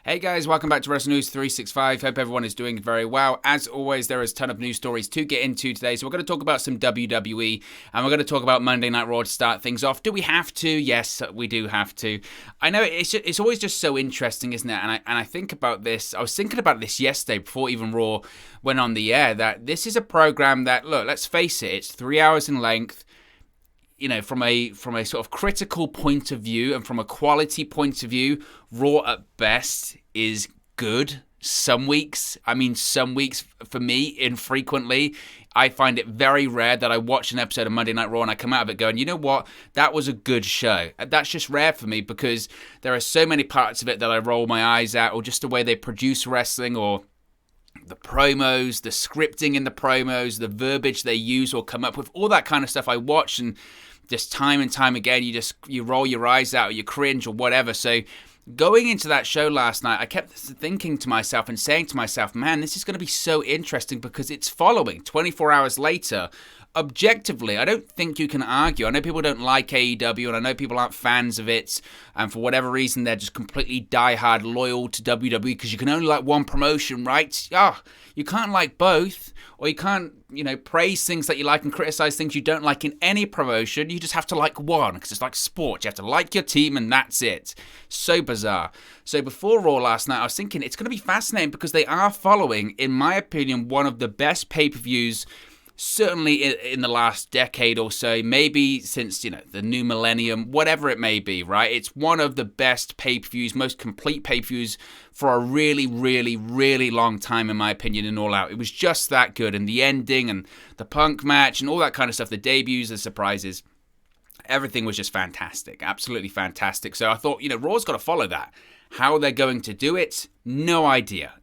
Hey guys, welcome back to Wrestling News 365. Hope everyone is doing very well. As always, there is a ton of news stories to get into today. So we're going to talk about some WWE and we're going to talk about Monday Night Raw to start things off. Do we have to? Yes, we do have to. I know it's always just so interesting, isn't it? And I think about this. I was thinking about this yesterday before even Raw went on the air, that this is a program that, look, let's face it, it's 3 hours in length. You know, from a sort of critical point of view and from a quality point of view, Raw at best is good. Some weeks for me, infrequently, I find it very rare that I watch an episode of Monday Night Raw and I come out of it going, you know what, that was a good show. That's just rare for me because there are so many parts of it that I roll my eyes at, or just the way they produce wrestling, or the promos, the scripting in the promos, the verbiage they use or come up with, all that kind of stuff I watch, and just time and time again, you roll your eyes out, or you cringe, or whatever. So going into that show last night, I kept thinking to myself and saying to myself, man, this is going to be so interesting because it's following 24 hours later. Objectively, I don't think you can argue. I know people don't like AEW, and I know people aren't fans of it, and for whatever reason, they're just completely diehard loyal to WWE because you can only like one promotion, right? You can't like both, or you can't, praise things that you like and criticize things you don't like in any promotion. You just have to like one because it's like sports. You have to like your team, and that's it. So bizarre. So before Raw last night, I was thinking it's going to be fascinating because they are following, in my opinion, one of the best pay-per-views certainly in the last decade or so, maybe since, the new millennium, whatever it may be, right? It's one of the best pay-per-views, most complete pay-per-views for a really, really, really long time, in my opinion, in All Out. It was just that good, and the ending and the Punk match and all that kind of stuff, the debuts, the surprises, everything was just fantastic, absolutely fantastic. So I thought, Raw's got to follow that. How they're going to do it, no idea.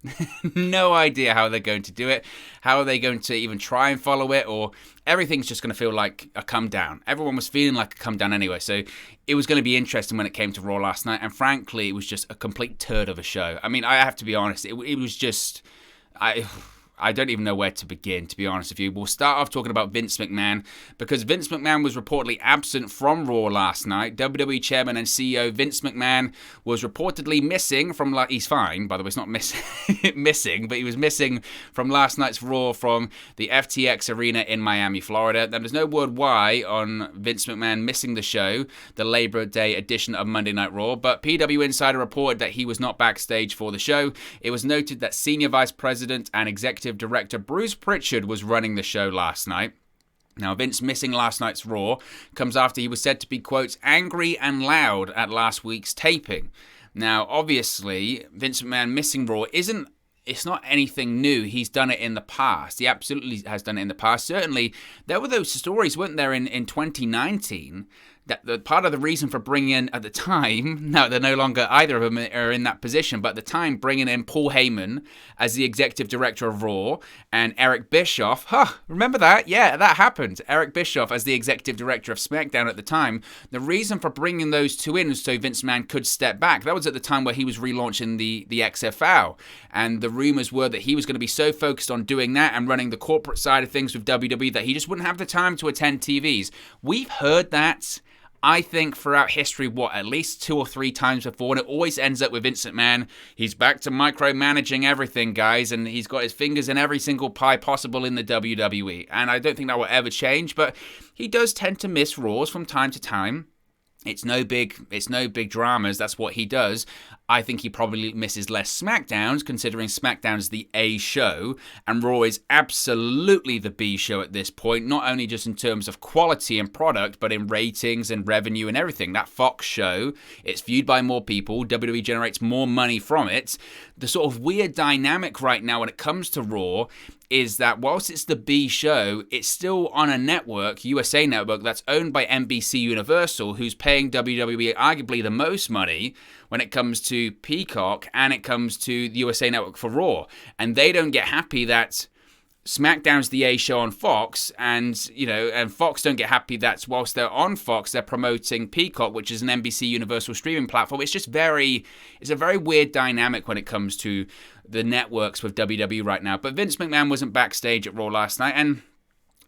No idea how they're going to do it. How are they going to even try and follow it? Or everything's just going to feel like a come down. Everyone was feeling like a come down anyway. So it was going to be interesting when it came to Raw last night. And frankly, it was just a complete turd of a show. I mean, I have to be honest. It was just... I don't even know where to begin, to be honest with you. We'll start off talking about Vince McMahon, because Vince McMahon was reportedly absent from Raw last night. WWE Chairman and CEO Vince McMahon was reportedly missing from... He's fine, by the way, it's not missing, but he was missing from last night's Raw from the FTX Arena in Miami, Florida. Now, there's no word why on Vince McMahon missing the show, the Labor Day edition of Monday Night Raw, but PW Insider reported that he was not backstage for the show. It was noted that Senior Vice President and Executive Director Bruce Pritchard was running the show last night. Now, Vince missing last night's Raw comes after he was said to be, quote, angry and loud at last week's taping. Now, obviously, Vince McMahon missing Raw it's not anything new. He's done it in the past. He absolutely has done it in the past. Certainly, there were those stories, weren't there, in 2019, that the part of the reason for bringing in, at the time, now they're no longer, either of them are in that position, but at the time, bringing in Paul Heyman as the executive director of Raw, and Eric Bischoff, remember that? Yeah, that happened. Eric Bischoff as the executive director of SmackDown at the time. The reason for bringing those two in was so Vince McMahon could step back. That was at the time where he was relaunching the XFL, and the rumors were that he was going to be so focused on doing that and running the corporate side of things with WWE that he just wouldn't have the time to attend TVs. We've heard that, I think, throughout history, at least 2 or 3 times before, and it always ends up with Vince McMahon. He's back to micromanaging everything, guys, and he's got his fingers in every single pie possible in the WWE, and I don't think that will ever change, but he does tend to miss Raws from time to time. It's no big dramas. That's what he does. I think he probably misses less SmackDowns, considering SmackDown's the A show, and Raw is absolutely the B show at this point, not only just in terms of quality and product, but in ratings and revenue and everything. That Fox show, it's viewed by more people. WWE generates more money from it. The sort of weird dynamic right now when it comes to Raw is that whilst it's the B show, it's still on a network, USA Network, that's owned by NBC Universal, who's paying WWE arguably the most money when it comes to Peacock and it comes to the USA Network for Raw. And they don't get happy that SmackDown's the A show on Fox, and Fox don't get happy that whilst they're on Fox, they're promoting Peacock, which is an NBC Universal streaming platform. It's a very weird dynamic when it comes to the networks with WWE right now. But Vince McMahon wasn't backstage at Raw last night, and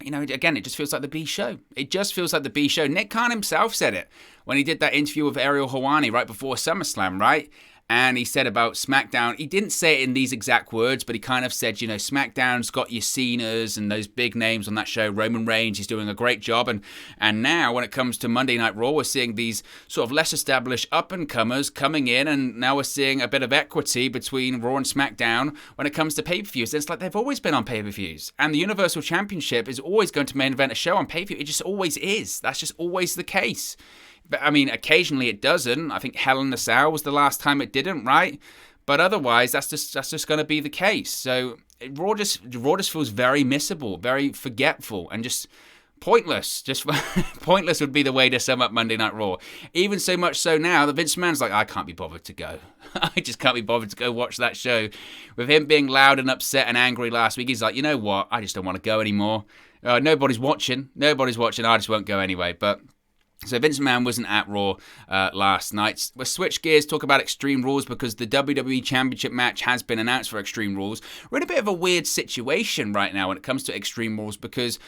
again, it just feels like the B show. It just feels like the B show. Nick Khan himself said it when he did that interview with Ariel Helwani right before SummerSlam, right? And he said about SmackDown, he didn't say it in these exact words, but he kind of said, SmackDown's got your Cenas and those big names on that show. Roman Reigns, he's doing a great job. And now when it comes to Monday Night Raw, we're seeing these sort of less established up-and-comers coming in, and now we're seeing a bit of equity between Raw and SmackDown when it comes to pay-per-views. It's like they've always been on pay-per-views. And the Universal Championship is always going to main event a show on pay-per-view. It just always is. That's just always the case. But, I mean, occasionally it doesn't. I think Hell in a Cell was the last time it didn't, right? But otherwise, that's just going to be the case. So Raw just feels very missable, very forgetful, and just pointless. Just pointless would be the way to sum up Monday Night Raw. Even so much so now that Vince McMahon's like, I can't be bothered to go. I just can't be bothered to go watch that show. With him being loud and upset and angry last week, he's like, you know what? I just don't want to go anymore. Nobody's watching. I just won't go anyway. But so Vince McMahon wasn't at Raw last night. We'll switch gears, talk about Extreme Rules, because the WWE Championship match has been announced for Extreme Rules. We're in a bit of a weird situation right now when it comes to Extreme Rules, because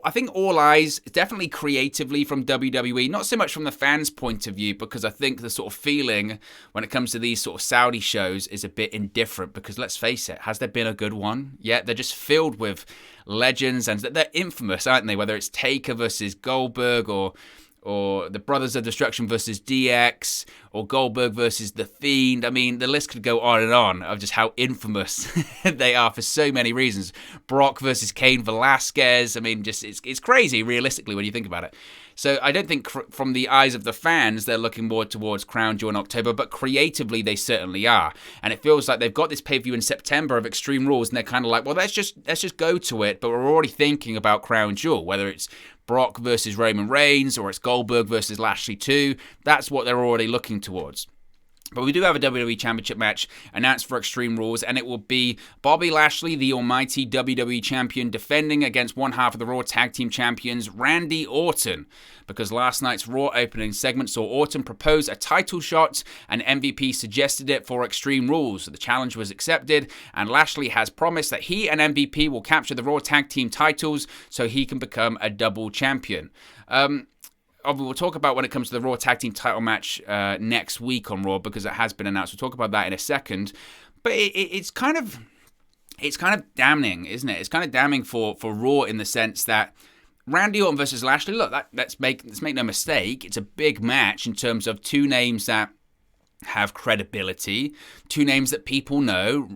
I think all eyes, definitely creatively from WWE, not so much from the fans' point of view, because I think the sort of feeling when it comes to these sort of Saudi shows is a bit indifferent, because let's face it, has there been a good one? Yeah, they're just filled with legends, and they're infamous, aren't they? Whether it's Taker versus Goldberg, or the Brothers of Destruction versus DX, or Goldberg versus The Fiend. I mean, the list could go on and on of just how infamous they are for so many reasons. Brock versus Cain Velasquez. I mean, just it's crazy, realistically, when you think about it. So I don't think from the eyes of the fans, they're looking more towards Crown Jewel in October, but creatively, they certainly are. And it feels like they've got this pay-per-view in September of Extreme Rules, and they're kind of like, well, let's just go to it, but we're already thinking about Crown Jewel, whether it's Brock versus Roman Reigns, or it's Goldberg versus Lashley 2. That's what they're already looking towards. But we do have a WWE Championship match announced for Extreme Rules, and it will be Bobby Lashley, the almighty WWE Champion, defending against one half of the Raw Tag Team Champions, Randy Orton. Because last night's Raw opening segment saw Orton propose a title shot, and MVP suggested it for Extreme Rules. The challenge was accepted, and Lashley has promised that he and MVP will capture the Raw Tag Team titles so he can become a double champion. We'll talk about when it comes to the Raw Tag Team title match next week on Raw, because it has been announced. We'll talk about that in a second. But it's kind of damning, isn't it? It's kind of damning for Raw in the sense that Randy Orton versus Lashley, look, let's make no mistake, it's a big match in terms of two names that have credibility, two names that people know.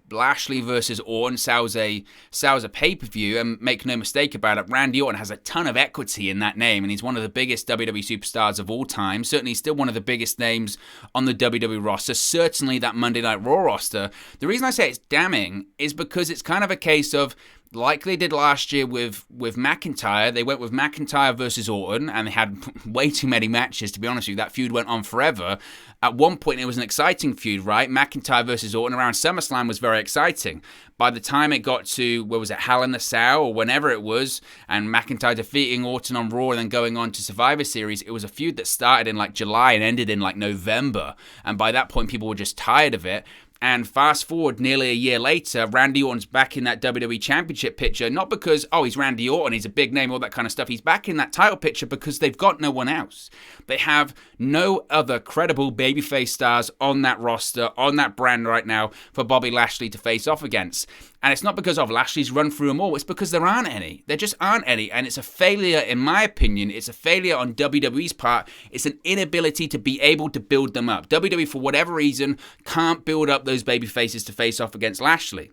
Lashley versus Orton sells a pay-per-view, and make no mistake about it, Randy Orton has a ton of equity in that name, and he's one of the biggest WWE superstars of all time, certainly still one of the biggest names on the WWE roster, certainly that Monday Night Raw roster. The reason I say it's damning is because it's kind of a case of, like they did last year with McIntyre, they went with McIntyre versus Orton, and they had way too many matches, to be honest with you. That feud went on forever. At one point, it was an exciting feud, right? McIntyre versus Orton around SummerSlam was very exciting. By the time it got to, Hell in a Cell, or whenever it was, and McIntyre defeating Orton on Raw and then going on to Survivor Series, it was a feud that started in July and ended in November. And by that point, people were just tired of it. And fast forward nearly a year later, Randy Orton's back in that WWE Championship picture, not because, he's Randy Orton, he's a big name, all that kind of stuff. He's back in that title picture because they've got no one else. They have no other credible babyface stars on that roster, on that brand right now for Bobby Lashley to face off against. And it's not because of Lashley's run through them all. It's because there aren't any. There just aren't any. And it's a failure, in my opinion. It's a failure on WWE's part. It's an inability to be able to build them up. WWE, for whatever reason, can't build up those baby faces to face off against Lashley.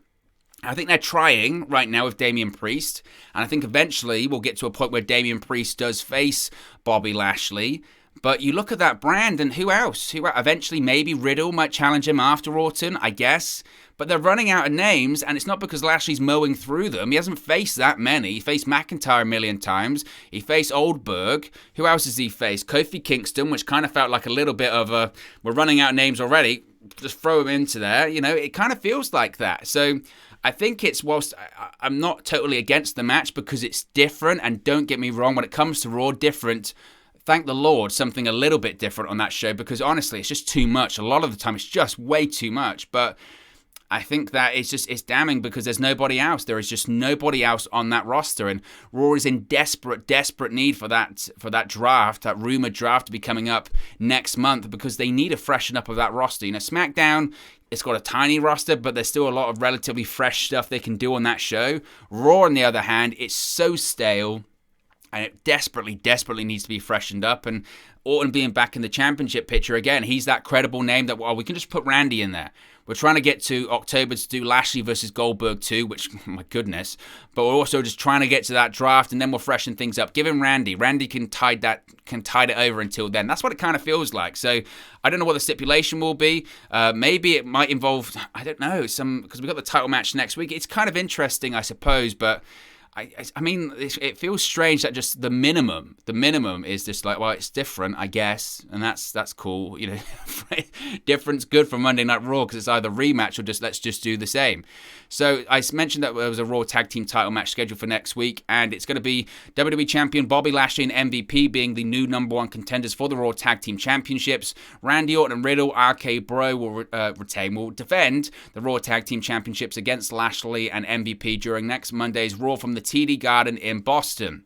I think they're trying right now with Damian Priest. And I think eventually we'll get to a point where Damian Priest does face Bobby Lashley. But you look at that brand, and who else? Eventually, maybe Riddle might challenge him after Orton, I guess. But they're running out of names, and it's not because Lashley's mowing through them. He hasn't faced that many. He faced McIntyre a million times. He faced Goldberg. Who else has he faced? Kofi Kingston, which kind of felt like a little bit of a, we're running out of names already, just throw him into there. It kind of feels like that. So I think it's, whilst I'm not totally against the match because it's different, and don't get me wrong, when it comes to Raw, different, thank the Lord, something a little bit different on that show, because honestly, it's just too much. A lot of the time, it's just way too much. But I think that it's damning because there's nobody else. There is just nobody else on that roster, and Raw is in desperate need for that draft, that rumored draft to be coming up next month, because they need a freshen up of that roster. SmackDown, it's got a tiny roster, but there's still a lot of relatively fresh stuff they can do on that show. Raw, on the other hand, it's so stale, and it desperately needs to be freshened up. And Orton being back in the championship picture again, he's that credible name that, well, we can just put Randy in there. We're trying to get to October to do Lashley versus Goldberg 2, which, my goodness. But we're also just trying to get to that draft, and then we'll freshen things up. Give him Randy. Randy can tide it over until then. That's what it kind of feels like. So I don't know what the stipulation will be. Maybe it might involve, I don't know, because we've got the title match next week. It's kind of interesting, I suppose, but I mean, it feels strange that just the minimum is just like, well, it's different, I guess, and that's cool. Different's good for Monday Night Raw, because it's either rematch or just let's just do the same. So I mentioned that there was a Raw Tag Team title match scheduled for next week, and it's going to be WWE Champion Bobby Lashley and MVP being the new number one contenders for the Raw Tag Team Championships. Randy Orton and Riddle, RK Bro will defend the Raw Tag Team Championships against Lashley and MVP during next Monday's Raw from the TD Garden in Boston.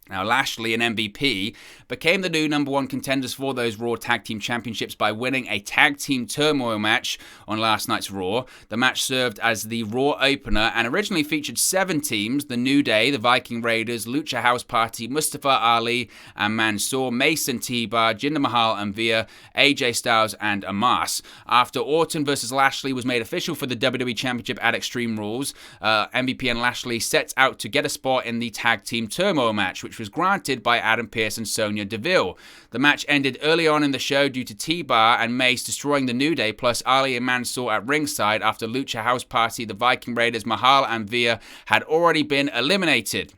Now, Lashley and MVP became the new number one contenders for those Raw Tag Team Championships by winning a Tag Team Turmoil match on last night's Raw. The match served as the Raw opener and originally featured 7 teams: The New Day, the Viking Raiders, Lucha House Party, Mustafa Ali and Mansoor, Mason T-Bar, Jinder Mahal and Veer, AJ Styles and Omos. After Orton versus Lashley was made official for the WWE Championship at Extreme Rules, MVP and Lashley set out to get a spot in the Tag Team Turmoil match, which was granted by Adam Pearce and Sonya Deville. The match ended early on in the show due to T-Bar and Mace destroying the New Day, plus Ali and Mansoor at ringside after Lucha House Party, the Viking Raiders, Mahal and Veer had already been eliminated.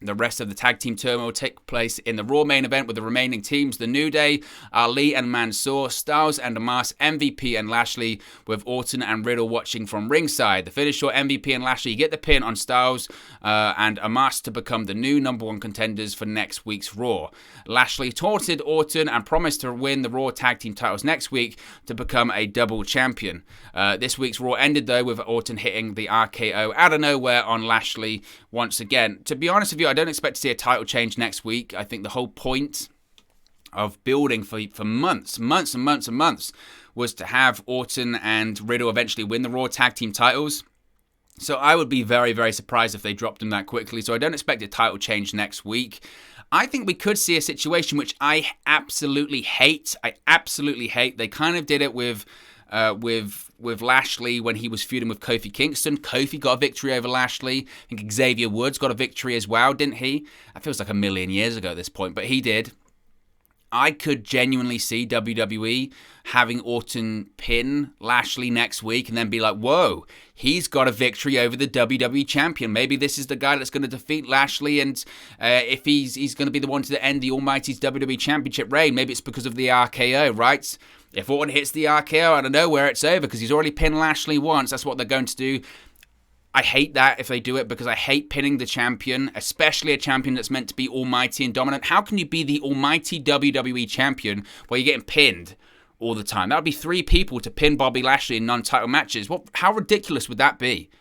The rest of the Tag Team Turmoil take place in the Raw main event with the remaining teams: The New Day, Ali and Mansoor, Styles and Omos, MVP and Lashley, with Orton and Riddle watching from ringside. The finish saw MVP and Lashley get the pin on Styles and Omos to become the new number one contenders for next week's Raw. Lashley taunted Orton and promised to win the Raw Tag Team titles next week to become a double champion. This week's Raw ended, though, with Orton hitting the RKO out of nowhere on Lashley once again. To be honest with you, I don't expect to see a title change next week. I think the whole point of building for months was to have Orton and Riddle eventually win the Raw Tag Team titles. So I would be very surprised if they dropped them that quickly. So I don't expect a title change next week. I think we could see a situation which I absolutely hate. They kind of did it with Lashley when he was feuding with Kofi Kingston. Kofi got a victory over Lashley. I think Xavier Woods got a victory as well, didn't he? That feels like a million years ago at this point, but he did. I could genuinely see WWE having Orton pin Lashley next week and then be like, whoa, he's got a victory over the WWE Champion. Maybe this is the guy that's going to defeat Lashley, and if he's going to be the one to end the Almighty's WWE Championship reign, maybe it's because of the RKO, right? If Orton hits the RKO out of nowhere, it's over because he's already pinned Lashley once. That's what they're going to do. I hate that if they do it, because I hate pinning the champion, especially a champion that's meant to be almighty and dominant. How can you be the almighty WWE champion while you're getting pinned all the time? That would be 3 people to pin Bobby Lashley in non-title matches. How ridiculous would that be?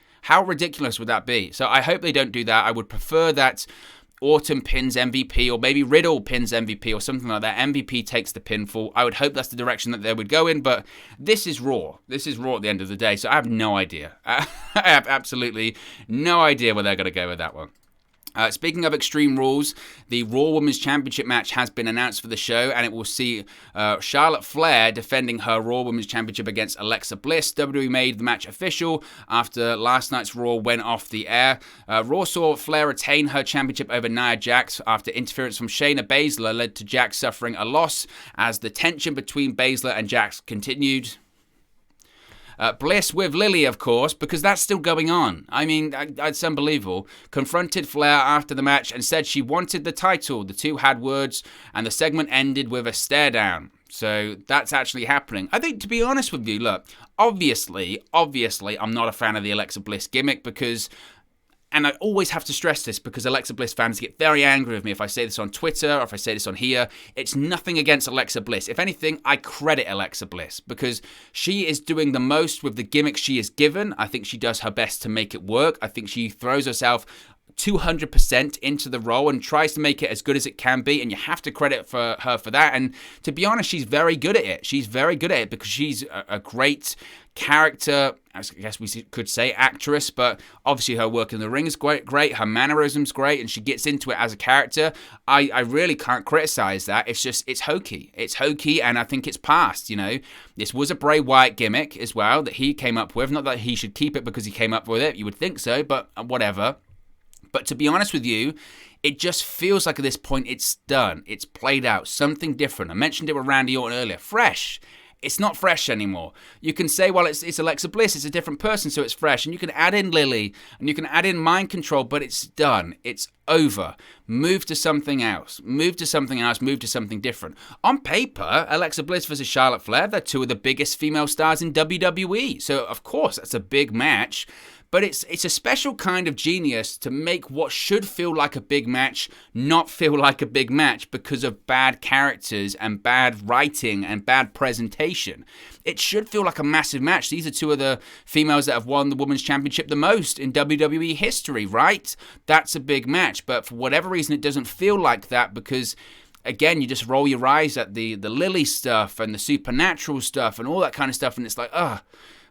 So I hope they don't do that. I would prefer that Orton pins MVP, or maybe Riddle pins MVP or something like that. MVP takes the pinfall. I would hope that's the direction that they would go in, but this is Raw. This is Raw at the end of the day, so I have no idea. I have absolutely no idea where they're going to go with that one. Speaking of Extreme Rules, the Raw Women's Championship match has been announced for the show, and it will see Charlotte Flair defending her Raw Women's Championship against Alexa Bliss. WWE made the match official after last night's Raw went off the air. Raw saw Flair retain her championship over Nia Jax after interference from Shayna Baszler led to Jax suffering a loss as the tension between Baszler and Jax continued. Bliss with Lily, of course, because that's still going on. I mean, it's unbelievable. Confronted Flair after the match and said she wanted the title. The two had words, and the segment ended with a stare down. So that's actually happening. I think, to be honest with you, look, obviously, I'm not a fan of the Alexa Bliss gimmick, because and I always have to stress this because Alexa Bliss fans get very angry with me if I say this on Twitter or if I say this on here. It's nothing against Alexa Bliss. If anything, I credit Alexa Bliss because she is doing the most with the gimmicks she is given. I think she does her best to make it work. I think she throws herself 200% into the role and tries to make it as good as it can be, and you have to credit for her for that. And to be honest, she's very good at it. She's very good at it because she's a great character, I guess we could say actress, but obviously her work in the ring is great, her mannerisms great, and she gets into it as a character. I really can't criticize that. It's hokey, and I think it's past, This was a Bray Wyatt gimmick as well that he came up with. Not that he should keep it because he came up with it, you would think so, but whatever. But to be honest with you, it just feels like at this point it's done. It's played out. Something different. I mentioned it with Randy Orton earlier. Fresh. It's not fresh anymore. You can say, well, it's Alexa Bliss. It's a different person, so it's fresh. And you can add in Lily, and you can add in Mind Control, but it's done. It's over. Move to something else. Move to something different. On paper, Alexa Bliss versus Charlotte Flair, they're two of the biggest female stars in WWE. So, of course, that's a big match. But it's a special kind of genius to make what should feel like a big match not feel like a big match because of bad characters and bad writing and bad presentation. It should feel like a massive match. These are two of the females that have won the Women's Championship the most in WWE history, right? That's a big match. But for whatever reason, it doesn't feel like that because, again, you just roll your eyes at the Lily stuff and the supernatural stuff and all that kind of stuff, and it's like, ugh.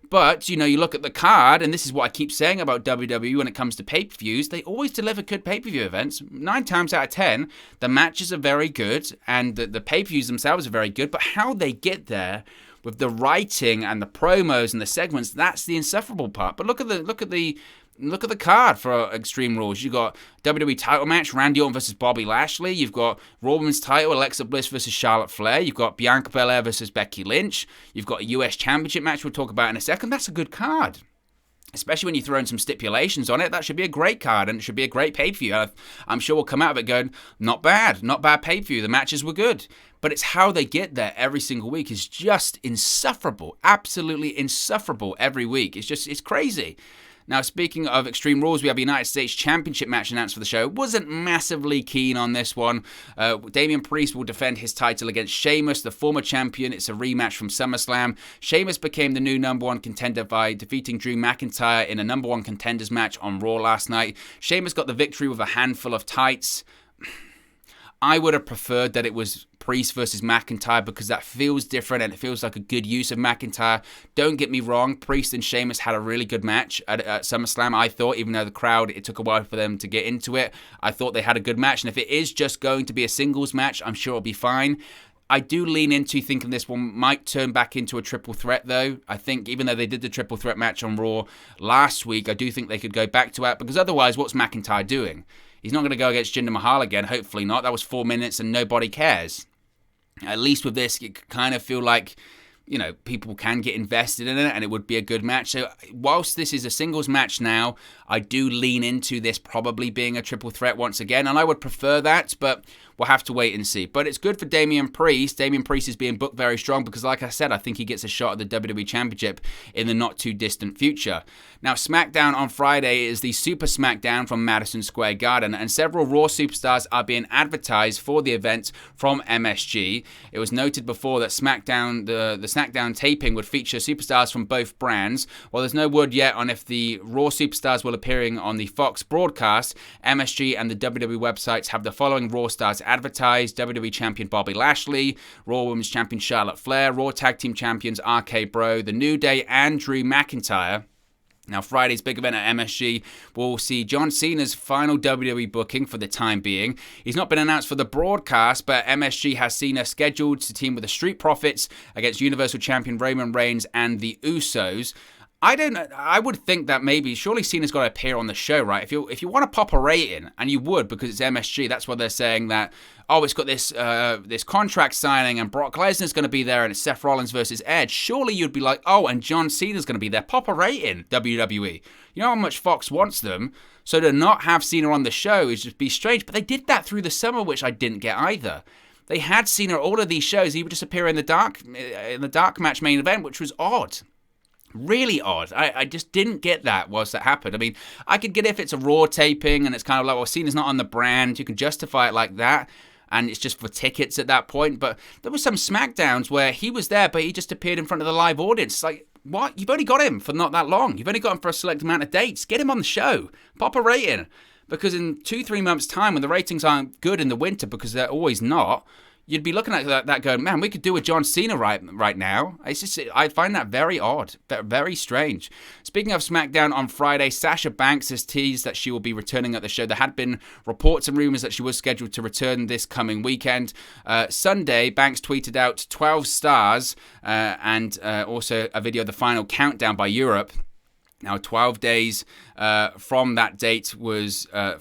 But, you look at the card, and this is what I keep saying about WWE when it comes to pay-per-views, they always deliver good pay-per-view events. 9 times out of 10, the matches are very good, and the pay-per-views themselves are very good, but how they get there with the writing and the promos and the segments, that's the insufferable part. But look at the card for Extreme Rules. You've got WWE title match, Randy Orton versus Bobby Lashley. You've got Raw Women's title, Alexa Bliss versus Charlotte Flair. You've got Bianca Belair versus Becky Lynch. You've got a US Championship match we'll talk about in a second. That's a good card. Especially when you throw in some stipulations on it, that should be a great card and it should be a great pay-per-view. I'm sure we'll come out of it going, not bad pay-per-view. The matches were good. But it's how they get there every single week is just insufferable. Absolutely insufferable every week. It's crazy. Now, speaking of Extreme Rules, we have a United States Championship match announced for the show. Wasn't massively keen on this one. Damian Priest will defend his title against Sheamus, the former champion. It's a rematch from SummerSlam. Sheamus became the new number one contender by defeating Drew McIntyre in a number one contenders match on Raw last night. Sheamus got the victory with a handful of tights. I would have preferred that it was Priest versus McIntyre because that feels different and it feels like a good use of McIntyre. Don't get me wrong, Priest and Sheamus had a really good match at SummerSlam, I thought, even though the crowd, it took a while for them to get into it. I thought they had a good match, and if it is just going to be a singles match, I'm sure it'll be fine. I do lean into thinking this one might turn back into a triple threat, though. I think even though they did the triple threat match on Raw last week, I do think they could go back to that, because otherwise, what's McIntyre doing? He's not going to go against Jinder Mahal again, hopefully not. That was 4 minutes and nobody cares. At least with this, you kind of feel like, people can get invested in it and it would be a good match. So whilst this is a singles match now, I do lean into this probably being a triple threat once again, and I would prefer that, but we'll have to wait and see. But it's good for Damian Priest. Damian Priest is being booked very strong because, like I said, I think he gets a shot at the WWE Championship in the not too distant future. Now, SmackDown on Friday is the Super SmackDown from Madison Square Garden, and several Raw superstars are being advertised for the event from MSG. It was noted before that SmackDown, the SmackDown taping would feature superstars from both brands. While there's no word yet on if the Raw superstars will appearing on the Fox broadcast, MSG and the WWE websites have the following Raw stars advertised: WWE Champion Bobby Lashley, Raw Women's Champion Charlotte Flair, Raw Tag Team Champions RK Bro, The New Day, and Drew McIntyre. Now, Friday's big event at MSG will see John Cena's final WWE booking for the time being. He's not been announced for the broadcast, but MSG has Cena scheduled to team with the Street Profits against Universal Champion Roman Reigns and the Usos. I would think that maybe, surely Cena's got to appear on the show, right? If you want to pop a rating, and you would because it's MSG, that's why they're saying that, it's got this contract signing and Brock Lesnar's going to be there and it's Seth Rollins versus Edge. Surely you'd be like, and John Cena's going to be there. Pop a rating, WWE. You know how much Fox wants them, so to not have Cena on the show is just be strange. But they did that through the summer, which I didn't get either. They had Cena at all of these shows. He would just appear in the dark match main event, which was odd. Really odd. I just didn't get that whilst that happened. I mean, I could get if it's a Raw taping and it's kind of like, well, Cena's not on the brand. You can justify it like that. And it's just for tickets at that point. But there were some SmackDowns where he was there, but he just appeared in front of the live audience. Like, what? You've only got him for not that long. You've only got him for a select amount of dates. Get him on the show. Pop a rating. Because in 2-3 months' time, when the ratings aren't good in the winter, because they're always not, you'd be looking at that going, man, we could do a John Cena right now. It's just, I find that very odd, very strange. Speaking of SmackDown, on Friday, Sasha Banks has teased that she will be returning at the show. There had been reports and rumors that she was scheduled to return this coming weekend. Sunday, Banks tweeted out 12 stars and also a video of the final countdown by Europe. Now, 12 days from that date was a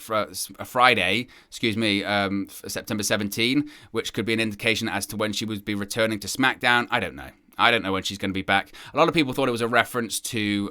Friday, September 17, which could be an indication as to when she would be returning to SmackDown. I don't know. I don't know when she's going to be back. A lot of people thought it was a reference to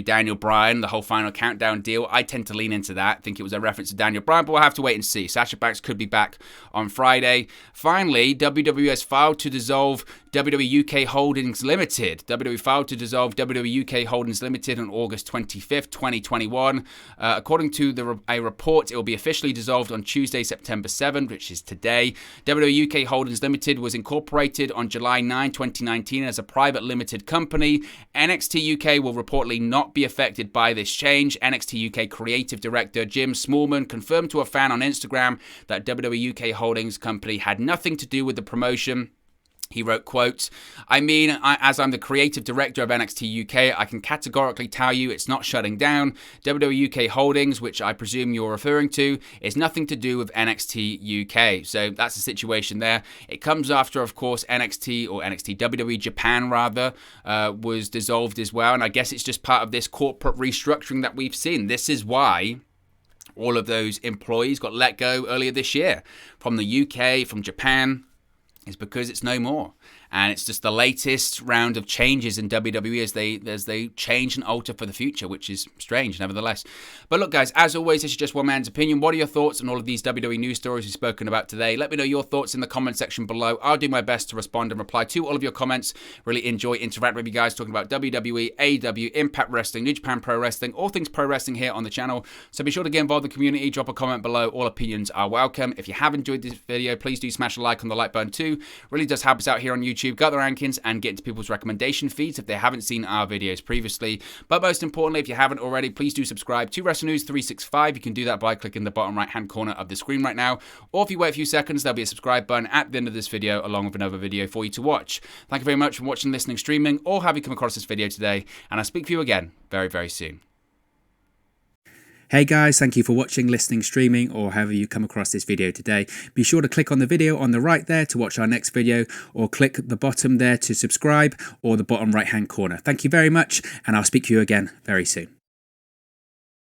Daniel Bryan, the whole final countdown deal. I tend to lean into that, think it was a reference to Daniel Bryan, but we'll have to wait and see. Sasha Banks could be back on Friday. Finally, WWE has filed to dissolve WWE UK Holdings Limited. WWE filed to dissolve WWE UK Holdings Limited on August 25th, 2021. According to a report, it will be officially dissolved on Tuesday, September 7th, which is today. WWE UK Holdings Limited was incorporated on July 9, 2019 as a private limited company. NXT UK will reportedly not be affected by this change. NXT UK creative director Jim Smallman confirmed to a fan on Instagram that WWE UK Holdings Company had nothing to do with the promotion. He wrote, quote, as I'm the creative director of NXT UK, I can categorically tell you it's not shutting down. WWE UK Holdings, which I presume you're referring to, is nothing to do with NXT UK. So that's the situation there. It comes after, of course, WWE Japan, was dissolved as well. And I guess it's just part of this corporate restructuring that we've seen. This is why all of those employees got let go earlier this year from the UK, from Japan. Is because it's no more. And it's just the latest round of changes in WWE as they change and alter for the future, which is strange, nevertheless. But look, guys, as always, this is just one man's opinion. What are your thoughts on all of these WWE news stories we've spoken about today? Let me know your thoughts in the comment section below. I'll do my best to respond and reply to all of your comments. Really enjoy interacting with you guys, talking about WWE, AEW, Impact Wrestling, New Japan Pro Wrestling, all things pro wrestling here on the channel. So be sure to get involved in the community. Drop a comment below. All opinions are welcome. If you have enjoyed this video, please do smash a like on the like button too. Really does help us out here on YouTube. Got the rankings and get into people's recommendation feeds if they haven't seen our videos previously. But most importantly, if you haven't already, please do subscribe to Wrestle News 365. You can do that by clicking the bottom right hand corner of the screen right now, or if you wait a few seconds, there'll be a subscribe button at the end of this video along with another video for you to watch. Thank you very much for watching, listening, streaming, or having come across this video today, and I'll speak to you again very, very soon. Hey guys, thank you for watching, listening, streaming, or however you come across this video today. Be sure to click on the video on the right there to watch our next video, or click the bottom there to subscribe, or the bottom right hand corner. Thank you very much, and I'll speak to you again very soon.